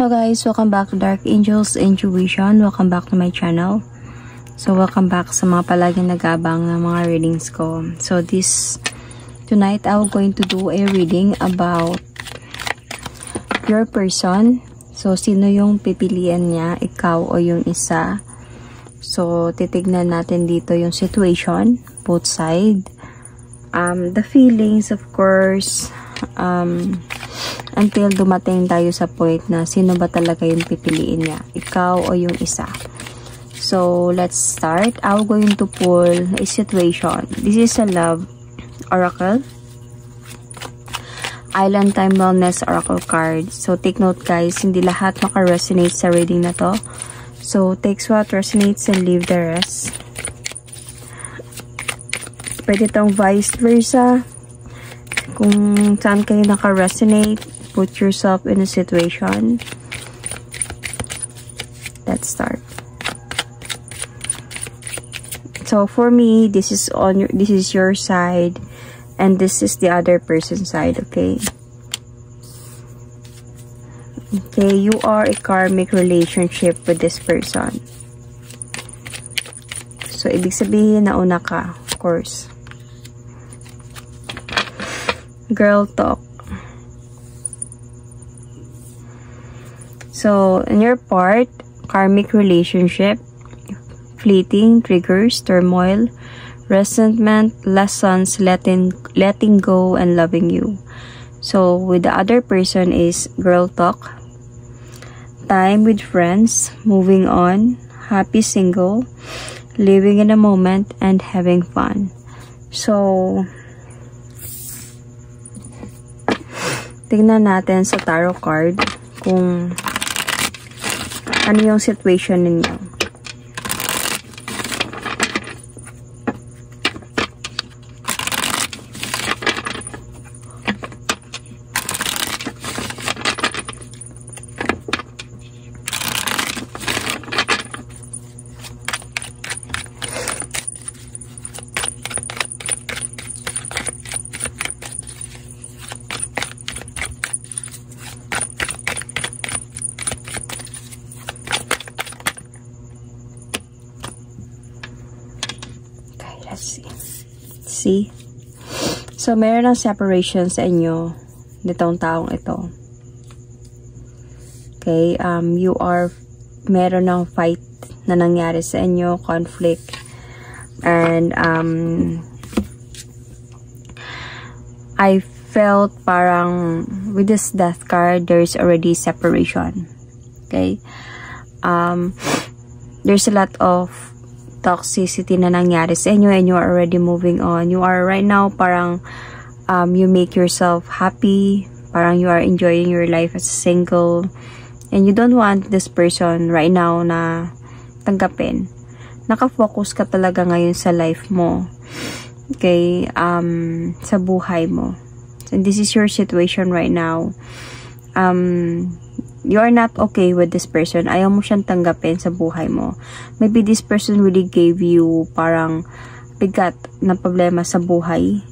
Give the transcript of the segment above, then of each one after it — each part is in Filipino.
Hello guys, welcome back to Dark Angels Intuition. Welcome back to my channel. So welcome back sa mga palaging nag-aabang ng mga readings ko. So tonight I'm going to do a reading about your person. So sino yung pipilian niya, ikaw o yung isa. So titignan natin dito yung situation, both side. The feelings, of course, until dumating tayo sa point na sino ba talaga yung pipiliin niya, ikaw o yung isa. So let's start. I'm going to pull a situation. This is a love oracle, Island Time Wellness Oracle card. So take note guys, hindi lahat maka-resonate sa reading na to. So takes what resonates and leave the rest. Pwede tong vice versa. Kung saan kayo naka-resonate, put yourself in a situation. Let's start. So for me, this is your side and this is the other person's side, okay? Okay, you are a karmic relationship with this person. So ibig sabihin nauna ka, of course. Girl talk. So, in your part, karmic relationship, fleeting, triggers, turmoil, resentment, lessons, letting go, and loving you. So, with the other person is girl talk, time with friends, moving on, happy single, living in a moment, and having fun. So, tingnan natin sa tarot card kung ano yung situation ninyo. See? So, meron ng separation sa inyo nitong taong ito. Okay? Meron ng fight na nangyari sa inyo, conflict. And, I felt parang with this death card, there's already separation. Okay? There's a lot of toxicity na nangyari sa inyo and you are already moving on. You are right now parang you make yourself happy, parang you are enjoying your life as a single and you don't want this person right now na tanggapin. Nakafocus ka talaga ngayon sa life mo. Okay, sa buhay mo. And this is your situation right now. You are not okay with this person. Ayaw mo siyang tanggapin sa buhay mo. Maybe this person really gave you parang bigat na problema sa buhay.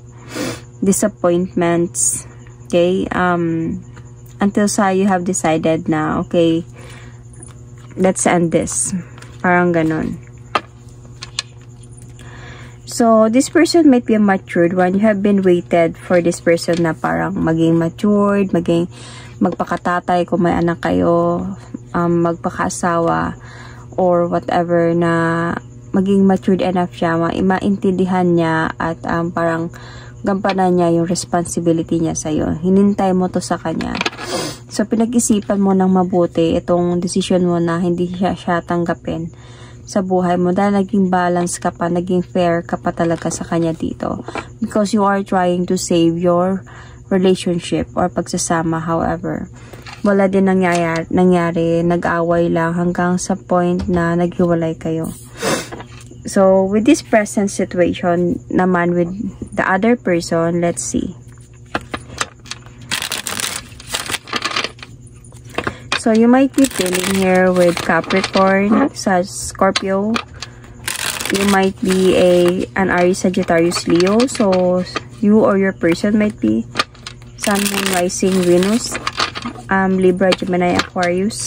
Disappointments. Okay? Until you have decided na, okay, let's end this. Parang ganon. So, this person might be a matured one. You have been waited for this person na parang maging matured, magpakatatay kung may anak kayo, magpakaasawa, or whatever na maging matured enough siya, maintindihan niya at parang gampanan niya yung responsibility niya sa'yo. Hinintay mo to sa kanya. So, pinag-isipan mo ng mabuti itong decision mo na hindi siya tanggapin sa buhay mo dahil naging balance ka pa, naging fair ka pa talaga sa kanya dito. Because you are trying to save your relationship or pagsasama. However, wala din nangyari, nag-away lang hanggang sa point na naghiwalay kayo. So, with this present situation naman with the other person, let's see. So, you might be feeling here with Capricorn, Scorpio. You might be an Aries, Sagittarius, Leo. So, you or your person might be Sun, Moon, Rising, Venus. Libra, Gemini, Aquarius.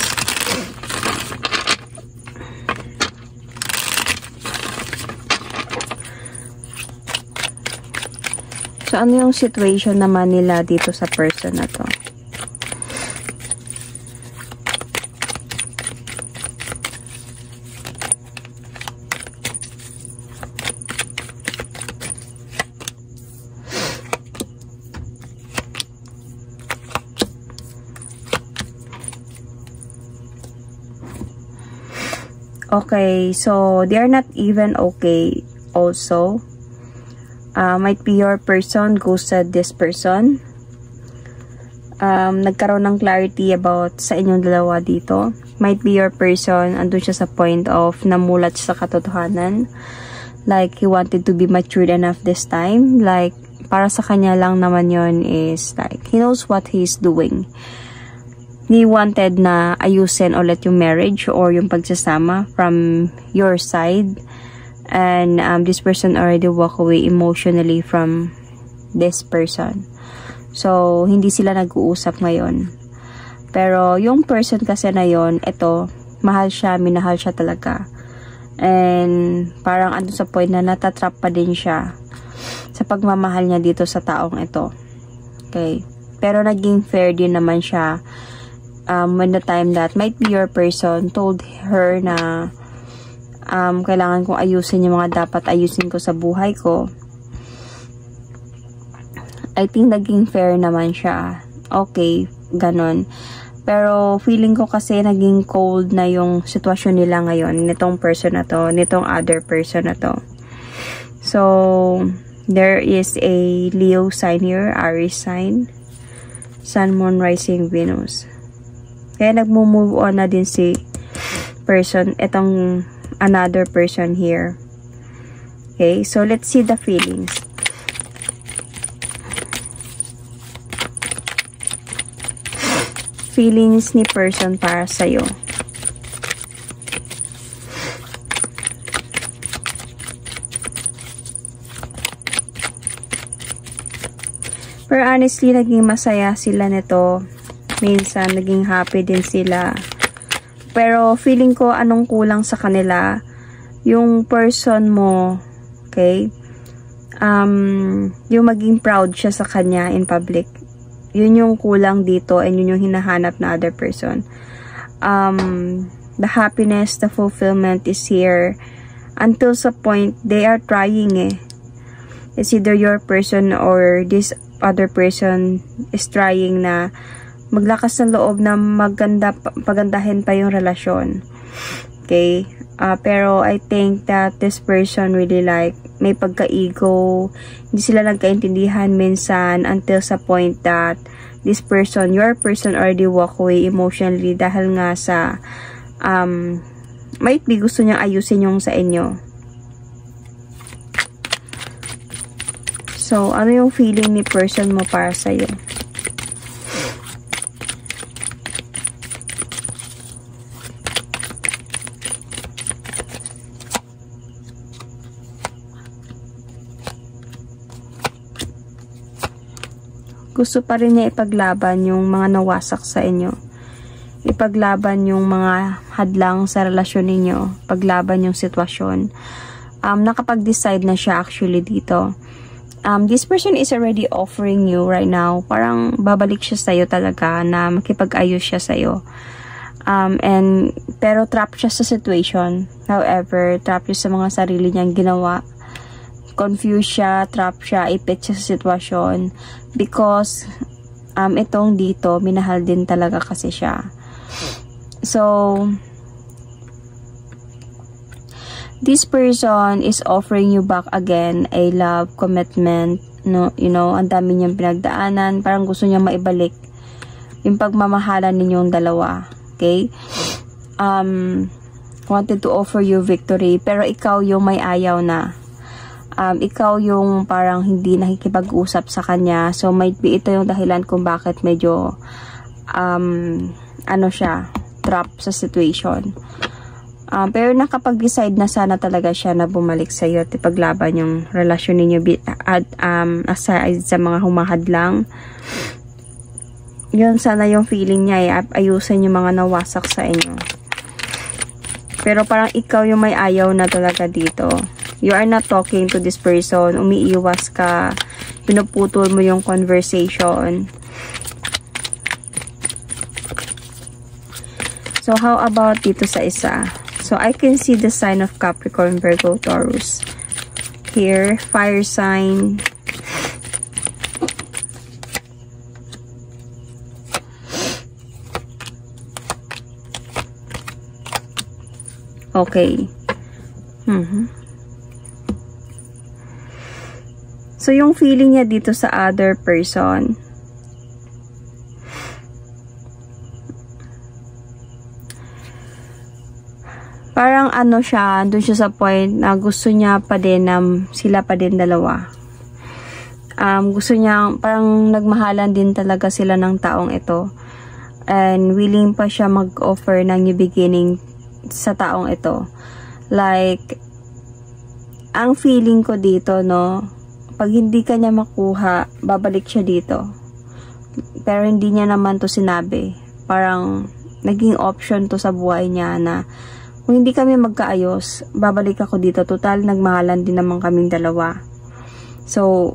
So, ano yung situation naman nila dito sa person na to? Okay, so they are not even okay also. Might be your person ghosted this person. Nagkaroon ng clarity about sa inyong dalawa dito. Might be your person, andun siya sa point of namulat sa katotohanan. Like, he wanted to be matured enough this time. Like, para sa kanya lang naman yon is like, he knows what he's doing. He wanted na ayusin ulit yung marriage or yung pagsasama from your side. And this person already walk away emotionally from this person. So, hindi sila nag-uusap ngayon. Pero, yung person kasi na yon, ito, mahal siya, minahal siya talaga. And, parang ano sa point na natatrap pa din siya sa pagmamahal niya dito sa taong ito. Okay. Pero, naging fair din naman siya when the time that might be your person told her na kailangan kong ayusin yung mga dapat ayusin ko sa buhay ko. I think naging fair naman siya. Okay, ganon. Pero feeling ko kasi naging cold na yung sitwasyon nila ngayon, nitong person na to, nitong other person na to. So, there is a Leo sign here, Aries sign, Sun, Moon, Rising, Venus. Kaya nagmo-move on na din si person, itong another person here. Okay, so let's see the feelings. Feelings ni person para sa'yo. Pero honestly, naging masaya sila nito. Minsan, naging happy din sila. Pero, feeling ko, anong kulang sa kanila? Yung person mo, okay? Yung maging proud siya sa kanya in public. Yun yung kulang dito and yun yung hinahanap na other person. The happiness, the fulfillment is here. Until sa point, they are trying eh. It's either your person or this other person is trying na maglakas ng loob na pagandahin pa yung relasyon. Okay? Pero I think that this person really like, may pagka-ego, hindi sila nagkaintindihan minsan until sa point that this person, your person already walk away emotionally dahil nga sa, might be gusto niyang ayusin yung sa inyo. So, ano yung feeling ni person mo para sa'yo? Gusto pa rin niya ipaglaban yung mga nawasak sa inyo. Ipaglaban yung mga hadlang sa relasyon ninyo. Paglaban yung sitwasyon. Nakapag-decide na siya actually dito. This person is already offering you right now. Parang babalik siya sa'yo talaga na makipag-ayos siya sa'yo. Pero trap siya sa situation. However, trap siya sa mga sarili niyang ginawa. Confused siya, trap siya, ipit siya sa sitwasyon. Because, itong dito, minahal din talaga kasi siya. So, this person is offering you back again a love, commitment, no, you know, ang dami niyang pinagdaanan, parang gusto niya maibalik yung pagmamahalan ninyong dalawa. Okay? Wanted to offer you victory, pero ikaw yung may ayaw na. Ikaw yung parang hindi nakikipag-usap sa kanya. So, might be ito yung dahilan kung bakit medyo, ano siya, trap sa situation. Pero nakapag-decide na sana talaga siya na bumalik sa'yo at ipaglaban yung relasyon ninyo aside sa mga humahadlang. yun sana yung feeling niya, ayusin yung mga nawasak sa inyo. Pero parang ikaw yung may ayaw na talaga dito. You are not talking to this person, umiiwas ka, pinuputol mo yung conversation. So, how about dito sa isa? So, I can see the sign of Capricorn, Virgo, Taurus. Here, fire sign. Okay. So, yung feeling niya dito sa other person, parang ano siya, doon siya sa point na gusto niya pa din na sila pa din dalawa. Gusto niya, parang nagmahalan din talaga sila ng taong ito. And willing pa siya mag-offer ng new beginning sa taong ito. Like, ang feeling ko dito, no, pag hindi ka niya makuha, babalik siya dito. Pero hindi niya naman to sinabi. Parang, naging option to sa buhay niya na kung hindi kami magkaayos, babalik ako dito. Total, nagmahalan din naman kaming dalawa. So,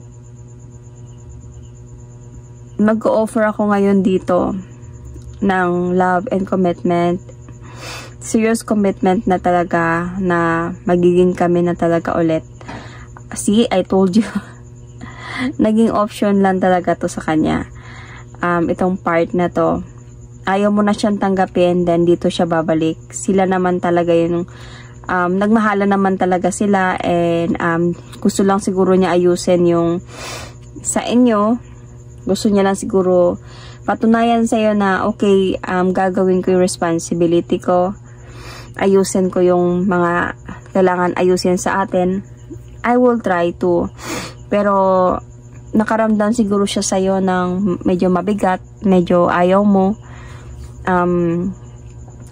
mag-offer ako ngayon dito ng love and commitment. Serious commitment na talaga na magiging kami na talaga ulit. See, I told you. Naging option lang talaga to sa kanya. Itong part na to. Ayaw mo na siyang tanggapin, then dito siya babalik. Sila naman talaga yung nagmahala naman talaga sila, and gusto lang siguro niya ayusin yung sa inyo. Gusto niya lang siguro patunayan sa'yo na okay, gagawin ko yung responsibility ko. Ayusin ko yung mga kailangan ayusin sa atin. I will try to. Pero nakaramdam siguro siya sa'yo ng medyo mabigat, medyo ayaw mo.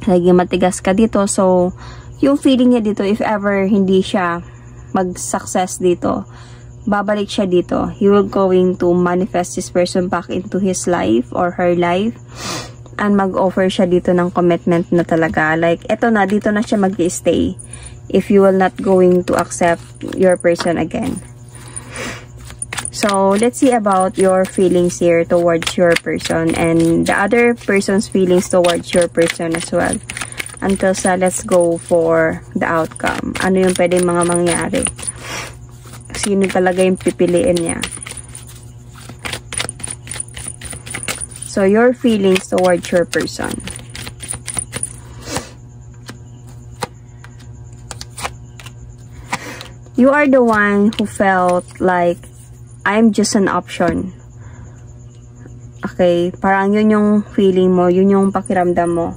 Naging matigas ka dito. So, yung feeling niya dito, if ever hindi siya mag-success dito, babalik siya dito. He will going to manifest this person back into his life or her life, and mag-offer siya dito ng commitment na talaga. Like, eto na, dito na siya mag-stay if you will not going to accept your person again. So, let's see about your feelings here towards your person and the other person's feelings towards your person as well. Until sa let's go for the outcome. Ano yung pwedeng mga mangyari? Sino talaga yung pipiliin niya? So, your feelings towards your person. You are the one who felt like I'm just an option. Okay, parang yun yung feeling mo, yun yung pakiramdam mo.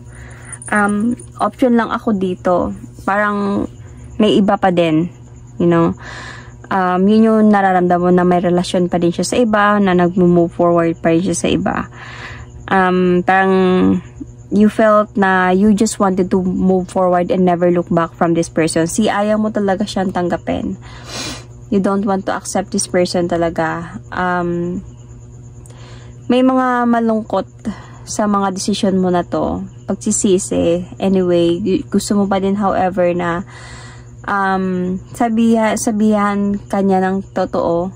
Option lang ako dito. Parang may iba pa din, you know. Yun yung nararamdam mo na may relasyon pa din siya sa iba, na nag-move forward pa rin siya sa iba. Parang you felt na you just wanted to move forward and never look back from this person. Ayaw mo talaga siyang tanggapin. You don't want to accept this person talaga. May mga malungkot sa mga decision mo na to. Pagsisisi. Anyway, gusto mo pa din however na sabihan kanya ng totoo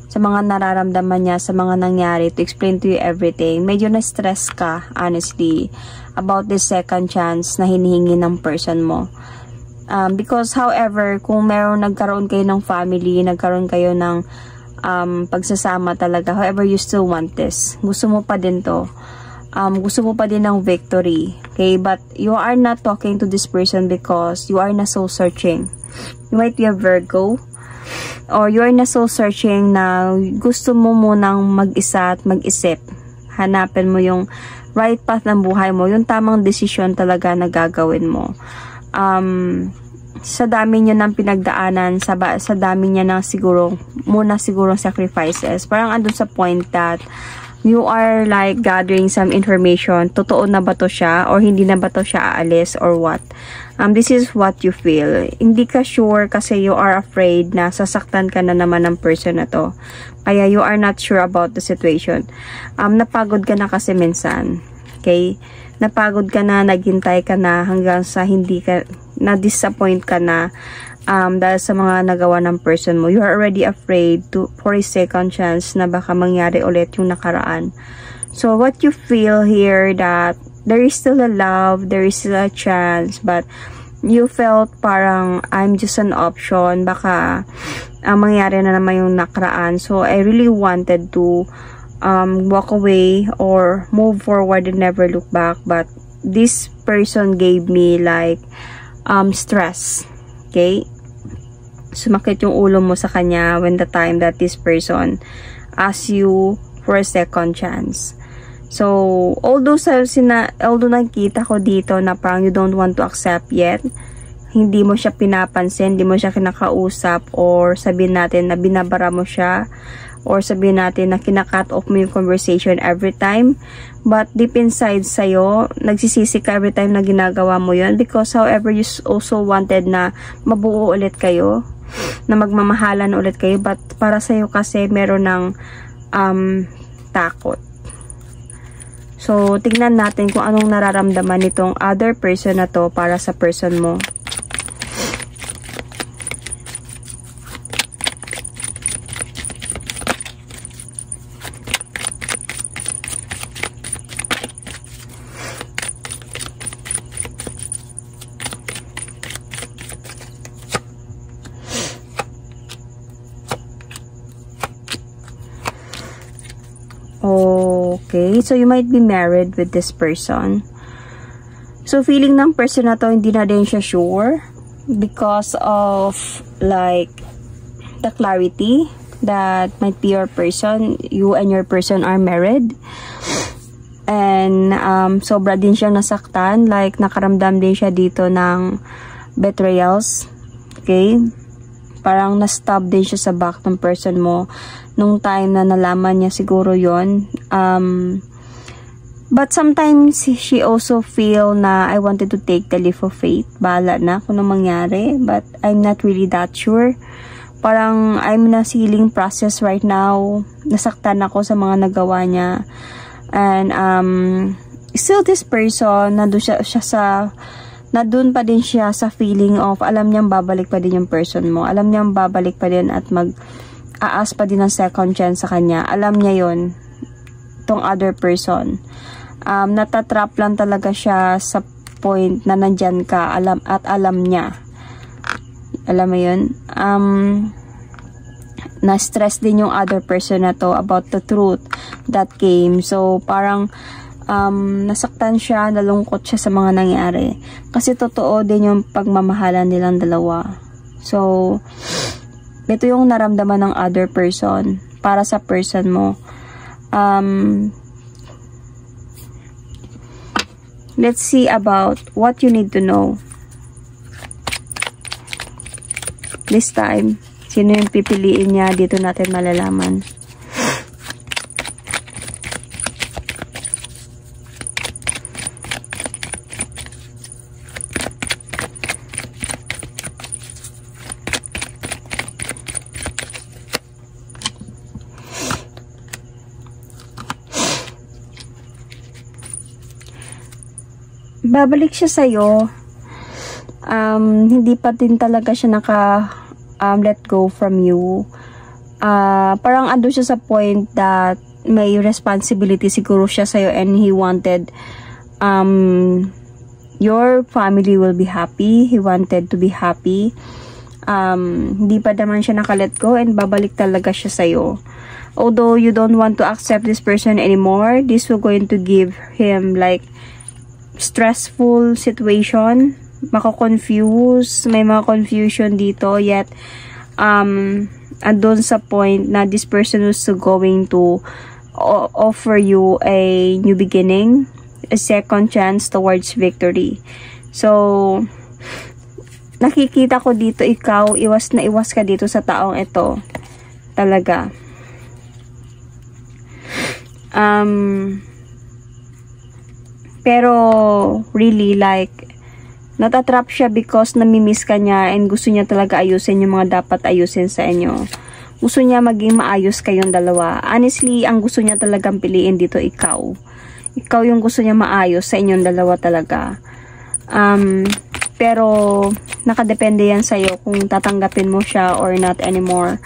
sa mga nararamdaman niya, sa mga nangyari, to explain to you everything. Medyo na-stress ka, honestly, about this second chance na hinihingi ng person mo. Because however, kung nagkaroon kayo ng family, nagkaroon kayo ng pagsasama talaga, however, you still want this. Gusto mo pa din to. Gusto mo pa din ng victory. Okay? But you are not talking to this person because you are na soul searching. You might be a Virgo. Or you are na soul searching na gusto mo munang mag-isa at mag-isip. Hanapin mo yung right path ng buhay mo. Yung tamang decision talaga na gagawin mo. Sa dami niya ng pinagdaanan, sa dami niya ng sigurong sacrifices, parang andun sa point that You are like gathering some information. Totoo na ba to siya? Or hindi na ba to siya aalis? Or what? This is what you feel. Hindi ka sure kasi you are afraid na sasaktan ka na naman ng person na to. Kaya you are not sure about the situation. Napagod ka na kasi minsan. Okay? Napagod ka na, naghintay ka na hanggang sa hindi ka, na-disappoint ka na dahil sa mga nagawa ng person mo. You are already afraid for a second chance na baka mangyari ulit yung nakaraan. So, what you feel here that there is still a love, there is still a chance, but you felt parang I'm just an option. Baka mangyari na naman yung nakaraan. So, I really wanted to walk away or move forward and never look back. But this person gave me like stress. Okay? Sumakit yung ulo mo sa kanya when the time that this person asks you for a second chance. So, although nakita ko dito na parang you don't want to accept yet, hindi mo siya pinapansin, hindi mo siya kinakausap, or sabihin natin na binabara mo siya, or sabihin natin na kinakat off mo yung conversation every time, but deep inside sa'yo, nagsisisi ka every time na ginagawa mo yun, because however you also wanted na mabuo ulit kayo, na magmamahalan ulit kayo, but para sa'yo kasi meron ng takot. So, tignan natin kung anong nararamdaman nitong other person na to para sa person mo. Okay, so you might be married with this person. So, feeling ng person na to, hindi na din siya sure because of like the clarity that might be your person. You and your person are married. And sobra din siyang nasaktan. Like, nakaramdam din siya dito ng betrayals. Okay? Parang na-stab din siya sa back ng person mo nung time na nalaman niya siguro yon. But sometimes she also feel na I wanted to take the leap of faith. Bahala na kung anong mangyari. But I'm not really that sure. Parang I'm in a healing process right now. Nasaktan ako sa mga nagawa niya. And still this person, nandun pa din siya sa feeling of alam niyang babalik pa din yung person mo. Alam niyang babalik pa din at aas pa din ng second chance sa kanya. Alam niya yon, tong other person. Natatrap lang talaga siya sa point na nandyan ka, alam niya. Alam mo yun? Na-stress din yung other person na to about the truth that came. So, parang nasaktan siya, nalungkot siya sa mga nangyari. Kasi totoo din yung pagmamahalan nilang dalawa. So, ito yung naramdaman ng other person para sa person mo. Let's see about what you need to know. This time, sino yung pipiliin niya, dito natin malalaman. Babalik siya sa'yo. Hindi pa din talaga siya let go from you. Parang ando siya sa point that may responsibility siguro siya sa'yo and he wanted your family will be happy. He wanted to be happy. Hindi pa naman siya let go and babalik talaga siya sa'yo. Although you don't want to accept this person anymore, this will going to give him like stressful situation, mako-confuse, may mga confusion dito, yet andun sa point na this person was going to offer you a new beginning, a second chance towards victory. So, nakikita ko dito ikaw, iwas na iwas ka dito sa taong ito. Talaga. Pero really like natatrap siya because namimiss ka niya and gusto niya talaga ayusin yung mga dapat ayusin sa inyo. Gusto niya maging maayos kayong dalawa. Honestly, ang gusto niya talagang piliin dito ikaw. Ikaw yung gusto niya maayos sa inyong dalawa talaga. Pero nakadepende yan sa'yo kung tatanggapin mo siya or not anymore.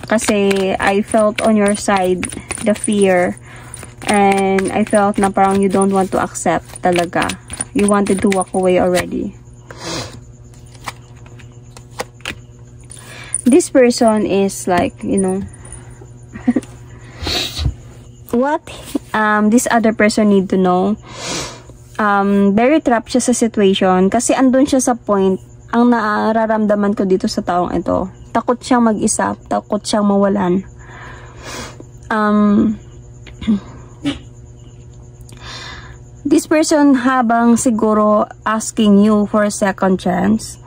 Kasi I felt on your side the fear and I felt na parang you don't want to accept talaga. You wanted to walk away already. This person is like, you know, what this other person need to know. Very trapped siya sa situation kasi andun siya sa point. Ang nararamdaman ko dito sa taong ito, takot siyang mag-isa, takot siyang mawalan. This person habang siguro asking you for a second chance,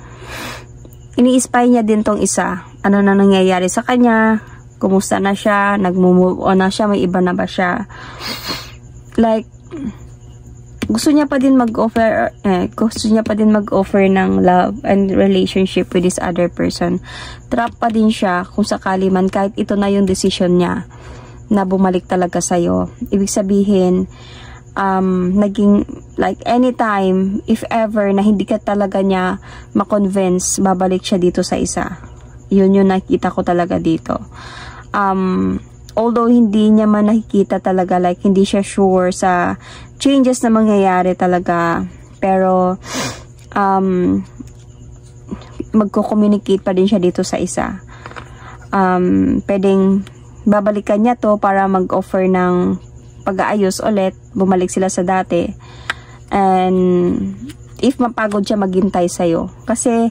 ini-spy niya din tong isa. Ano na nangyayari sa kanya? Kumusta na siya? Nag-move on na siya? May iba na ba siya? Like, gusto niya pa din mag-offer ng love and relationship with this other person. Trap pa din siya kung sakali man kahit ito na yung decision niya na bumalik talaga sa'yo. Ibig sabihin, naging like anytime, if ever na hindi ka talaga niya ma-convince, babalik siya dito sa isa. Yun yung nakita ko talaga dito. Although hindi niya man nakikita talaga, like hindi siya sure sa changes na mangyayari talaga, pero magko-communicate pa din siya dito sa isa. Pwedeng babalikan niya to para mag-offer ng pag-aayos ulit, bumalik sila sa dati, and if mapagod siya maghintay sa'yo kasi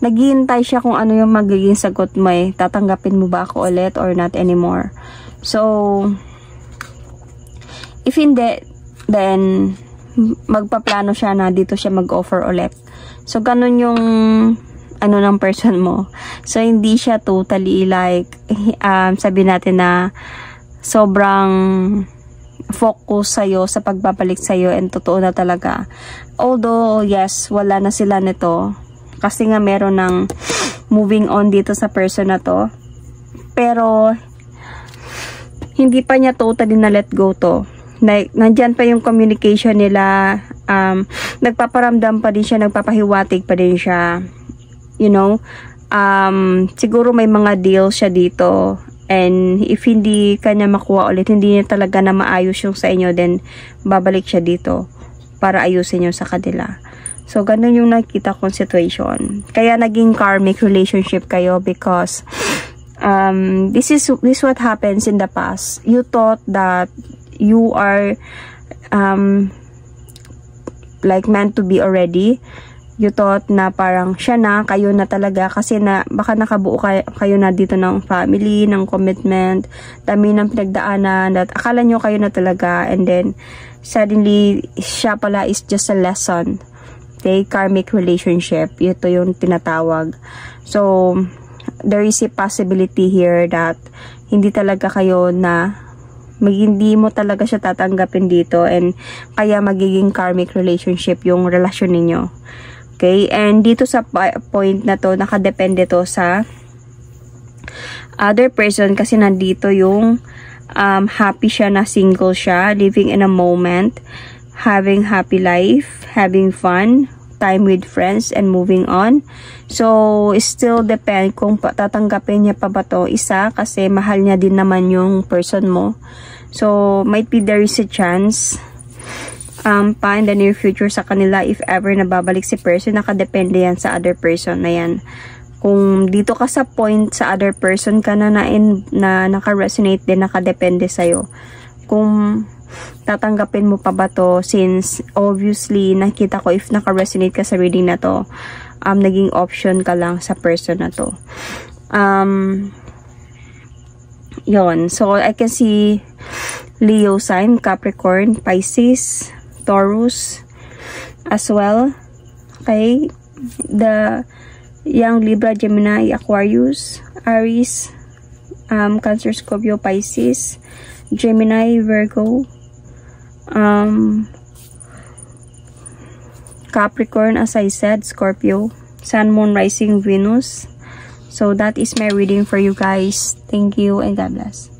naghihintay siya kung ano yung magiging sagot mo eh. Tatanggapin mo ba ako ulit or not anymore? So, if hindi, then magpaplano siya na dito siya mag-offer ulit. So, ganun yung ano ng person mo. So, hindi siya totally like, sabi natin na sobrang focus sa'yo sa pagbabalik sa'yo and totoo na talaga. Although, yes, wala na sila nito. Kasi nga meron ng moving on dito sa person na to. Pero, hindi pa niya totally na let go to. Nandyan pa yung communication nila. Nagpaparamdam pa din siya, nagpapahiwatig pa din siya. You know, siguro may mga deals siya dito. And if hindi kanya makuha ulit, hindi niya talaga na maayos yung sa inyo, then babalik siya dito para ayusin yung sa kanila. So, ganun yung nakita kong situation. Kaya naging karmic relationship kayo because this what happens in the past. You thought that you are like meant to be already. You thought na parang siya na, kayo na talaga kasi na baka nakabuo kayo na dito ng family, ng commitment, dami ng pinagdaanan, that akala nyo kayo na talaga, and then suddenly siya pala is just a lesson. Okay, karmic relationship, ito yung tinatawag. So, there is a possibility here that hindi talaga kayo na hindi mo talaga siya tatanggapin dito, and kaya magiging karmic relationship yung relasyon ninyo. Okay, and dito sa point na to, nakadepende to sa other person kasi nandito yung happy siya na single siya, living in a moment, having happy life, having fun, time with friends, and moving on. So, it still depend kung tatanggapin niya pa ba to isa kasi mahal niya din naman yung person mo. So, might be there is a chance pa in the near future sa kanila if ever nababalik si person. Nakadepende yan sa other person na yan. Kung dito ka sa point sa other person ka na naka-resonate din, nakadepende sa'yo. Kung tatanggapin mo pa ba to, since obviously nakita ko if naka-resonate ka sa reading na to, naging option ka lang sa person na to. Yon. So, I can see Leo sign, Capricorn, Pisces, Taurus as well. Okay. The young Libra, Gemini, Aquarius, Aries, Cancer, Scorpio, Pisces, Gemini, Virgo, Capricorn, as I said, Scorpio, Sun, Moon, Rising, Venus. So that is my reading for you guys. Thank you and God bless.